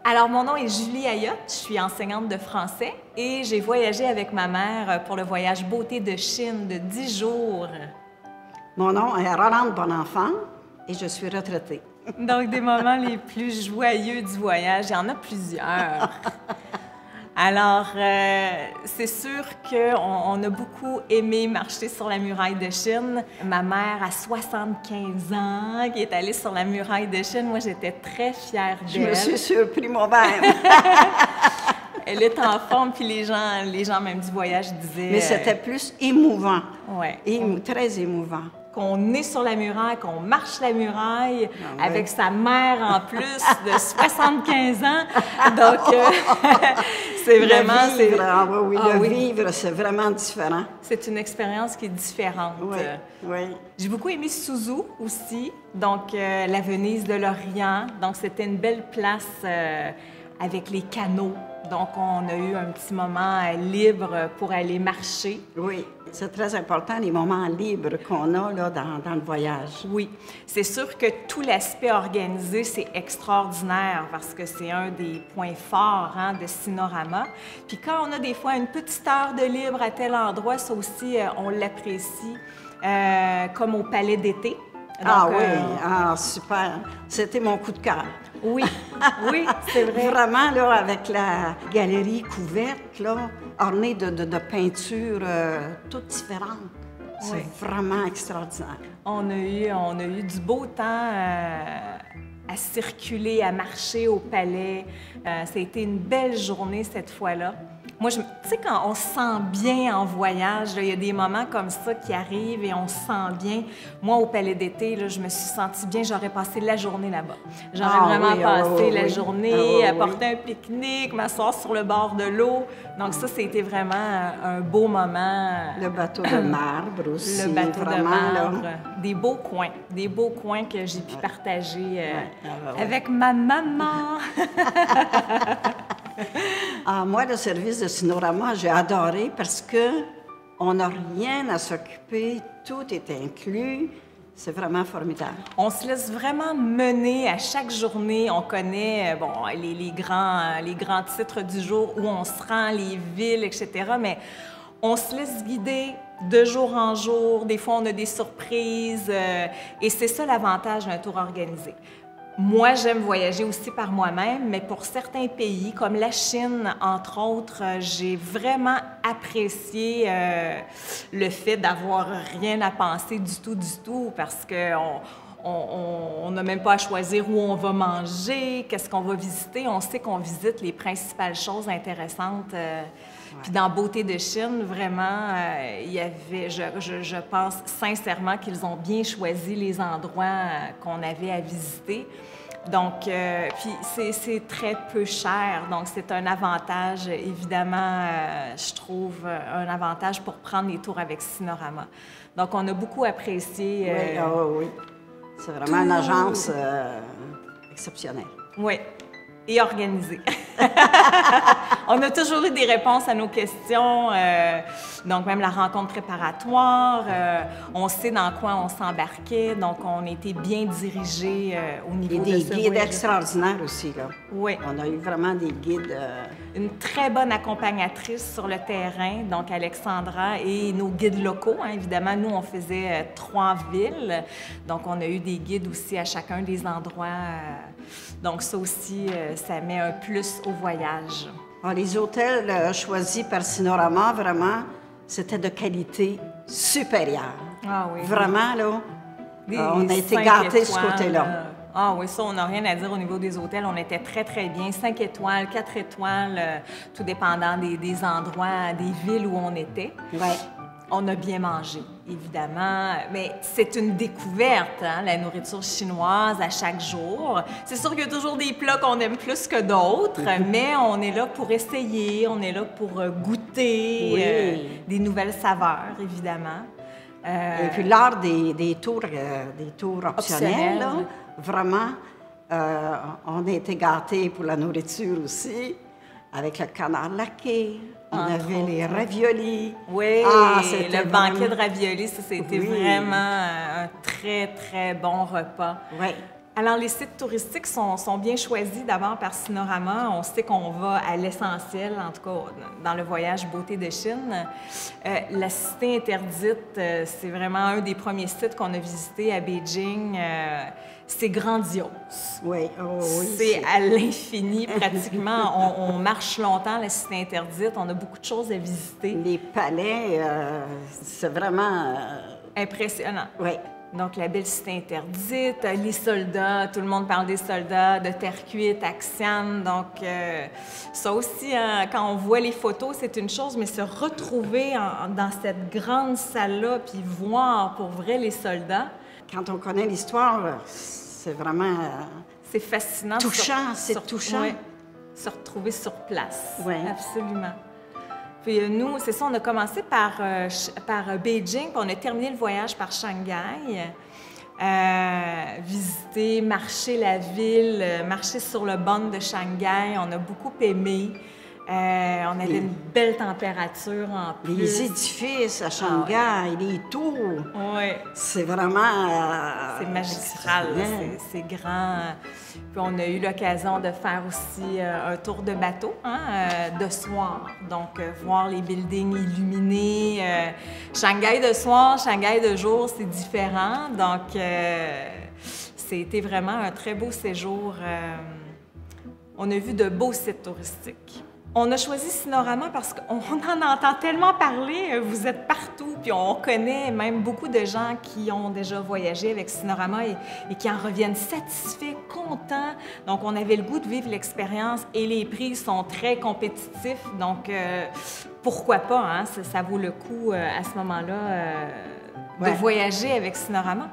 Alors, mon nom est Julie Ayotte, je suis enseignante de français et j'ai voyagé avec ma mère pour le voyage Beauté de Chine de 10 jours. Mon nom est Rolande Bonenfant et je suis retraitée. Donc, des moments les plus joyeux du voyage, il y en a plusieurs. Alors, c'est sûr qu'on a beaucoup aimé marcher sur la muraille de Chine. Ma mère a 75 ans, qui est allée sur la muraille de Chine. Moi, j'étais très fière d'elle. Je me suis surpris moi-même. Elle est en forme, puis les gens même du voyage disaient... Mais c'était plus émouvant. Ouais. Très émouvant. Qu'on est sur la muraille, qu'on marche la muraille avec sa mère en plus de 75 ans. Donc, c'est vraiment... Vivre, c'est vraiment différent. C'est une expérience qui est différente. Oui. J'ai beaucoup aimé Suzhou aussi, donc la Venise de l'Orient. Donc, c'était une belle place avec les canaux. Donc, on a eu un petit moment libre pour aller marcher. Oui, c'est très important, les moments libres qu'on a là, dans le voyage. Oui, c'est sûr que tout l'aspect organisé, c'est extraordinaire parce que c'est un des points forts de Cinerama. Puis quand on a des fois une petite heure de libre à tel endroit, ça aussi, on l'apprécie, comme au Palais d'été. Donc, super. C'était mon coup de cœur. Oui, oui, c'est vrai. Vraiment, là, avec la galerie couverte, là, ornée de peintures toutes différentes. C'est vraiment extraordinaire. On a eu du beau temps à circuler, à marcher au palais. Ça a été une belle journée cette fois-là. Moi, tu sais, quand on se sent bien en voyage, il y a des moments comme ça qui arrivent et on se sent bien. Moi, au Palais d'été, je me suis sentie bien. J'aurais passé la journée là-bas. J'aurais vraiment passé la journée, apporter un pique-nique, m'asseoir sur le bord de l'eau. Donc ça, c'était vraiment un beau moment. Le bateau de marbre aussi. Le bateau vraiment, de marbre. Des beaux coins que j'ai pu partager avec ma maman. Moi, le service de Cinerama, j'ai adoré parce qu'on n'a rien à s'occuper, tout est inclus. C'est vraiment formidable. On se laisse vraiment mener à chaque journée. On connaît les grands titres du jour, où on se rend, les villes, etc. Mais on se laisse guider de jour en jour. Des fois, on a des surprises. Et c'est ça l'avantage d'un tour organisé. Moi, j'aime voyager aussi par moi-même, mais pour certains pays, comme la Chine, entre autres, j'ai vraiment apprécié le fait d'avoir rien à penser du tout, parce qu'on n'a même pas à choisir où on va manger, qu'est-ce qu'on va visiter. On sait qu'on visite les principales choses intéressantes. Puis dans Beauté de Chine, vraiment, il y avait, je pense sincèrement qu'ils ont bien choisi les endroits qu'on avait à visiter. Donc, puis c'est très peu cher, donc c'est un avantage, évidemment, je trouve, un avantage pour prendre les tours avec Cinerama. Donc, on a beaucoup apprécié. Oui. C'est vraiment une agence exceptionnelle. Oui. Et organisée. On a toujours eu des réponses à nos questions, donc même la rencontre préparatoire, on sait dans quoi on s'embarquait, donc on était bien dirigés au niveau de ce voyage. Et des guides extraordinaires aussi, là. Oui. On a eu vraiment des guides... Une très bonne accompagnatrice sur le terrain, donc Alexandra, et nos guides locaux, évidemment. Nous, on faisait 3 villes, donc on a eu des guides aussi à chacun des endroits. Donc ça aussi, ça met un plus au voyage. Les hôtels choisis par Cinerama, vraiment, c'était de qualité supérieure. Ah oui. Vraiment, là, on a été gâtés de ce côté-là. Ah oui, ça, on n'a rien à dire au niveau des hôtels. On était très, très bien. 5 étoiles, 4 étoiles, tout dépendant des endroits, des villes où on était. Oui. On a bien mangé, évidemment, mais c'est une découverte, la nourriture chinoise à chaque jour. C'est sûr qu'il y a toujours des plats qu'on aime plus que d'autres, mais on est là pour essayer, on est là pour goûter des nouvelles saveurs, évidemment. Et puis lors des tours optionnels, là, vraiment, on a été gâtés pour la nourriture aussi, avec le canard laqué. On avait les raviolis. Oui, le banquet de raviolis, ça, c'était vraiment un très, très bon repas. Oui. Alors, les sites touristiques sont bien choisis d'abord par Cinerama. On sait qu'on va à l'essentiel, en tout cas dans le voyage Beauté de Chine. La Cité interdite, c'est vraiment un des premiers sites qu'on a visité à Beijing. C'est grandiose. Oui, oh, oui. C'est à l'infini, pratiquement. On marche longtemps, la Cité interdite. On a beaucoup de choses à visiter. Les palais, c'est vraiment... Impressionnant. Oui. Donc, la belle Cité interdite, les soldats, tout le monde parle des soldats, de Terre cuite, Axian. Donc, ça aussi, hein, quand on voit les photos, c'est une chose, mais se retrouver dans cette grande salle-là, puis voir pour vrai les soldats. Quand on connaît l'histoire, c'est vraiment... c'est fascinant. Touchant, c'est touchant. Ouais, se retrouver sur place. Oui. Absolument. Puis nous, c'est ça, on a commencé par Beijing, puis on a terminé le voyage par Shanghai. Visiter, marcher la ville, marcher sur le banc de Shanghai, on a beaucoup aimé. On avait une belle température en plus. Les édifices à Shanghai, les tours, c'est vraiment... c'est magistral, c'est grand. Puis on a eu l'occasion de faire aussi un tour de bateau de soir. Donc, voir les buildings illuminés. Shanghai de soir, Shanghai de jour, c'est différent. Donc, c'était vraiment un très beau séjour. On a vu de beaux sites touristiques. On a choisi Cinerama parce qu'on en entend tellement parler, vous êtes partout, puis on connaît même beaucoup de gens qui ont déjà voyagé avec Cinerama et qui en reviennent satisfaits, contents. Donc, on avait le goût de vivre l'expérience et les prix sont très compétitifs. Donc, pourquoi pas, hein? Ça vaut le coup à ce moment-là de voyager avec Cinerama.